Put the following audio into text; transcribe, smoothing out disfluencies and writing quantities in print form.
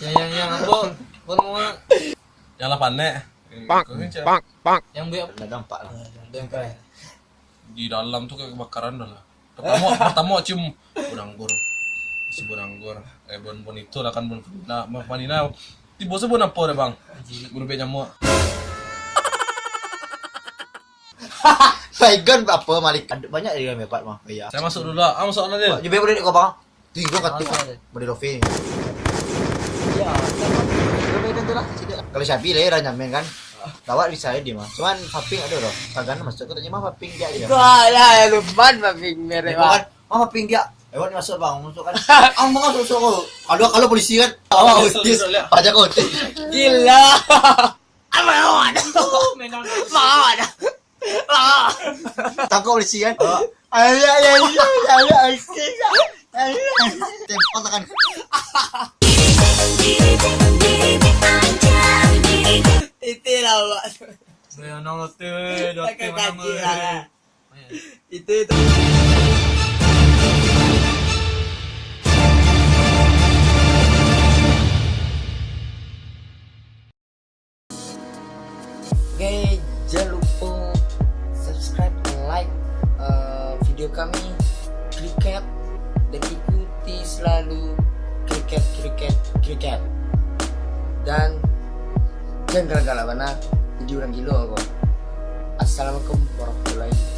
Yang apa? Mau Yang 8 nek. yang biar Dah nampak lah. Di dalam tuh kayak kebakaran dah lah. Pertama cium bonanggor. Si bonanggor. Bon itu lah kan bon manina. Tiba sebon apa deh bang? Bon nyamuk. Baygon apa Malik? Ada banyak di dalam Pak mah. Iya. Saya masuk dulu lah. Masuk lah dia. Jadi boleh kau bang. Tiga kat boleh lofi. ya. Boleh tentu lah. Kalau Syabi lah orang nyamen kan. Tawar bisa dia mah. Cuman paping ada loh. Tagan masuk tu tanya mah paping dia aja. Wah, ya lupan paping merek. Kan, paping dia. Ewan masuk bang, masuk kan. Bang masuk kau. Kalau polisi kan. Otis. Pajak otis. Gila. Mau ada. Menang. Mau ada. Tangkap polisi kan. Ayo. Tempel tekan. Itu lah, Pak. Saya nongol tuh. Pakai kaki lah. Itu. Oke, jangan lupa subscribe dan like video kami Cricket dan ikuti selalu Cricket dan jangan galak-galak mana jadi orang gila kok. Assalamualaikum warahmatullahi wabarakatuh.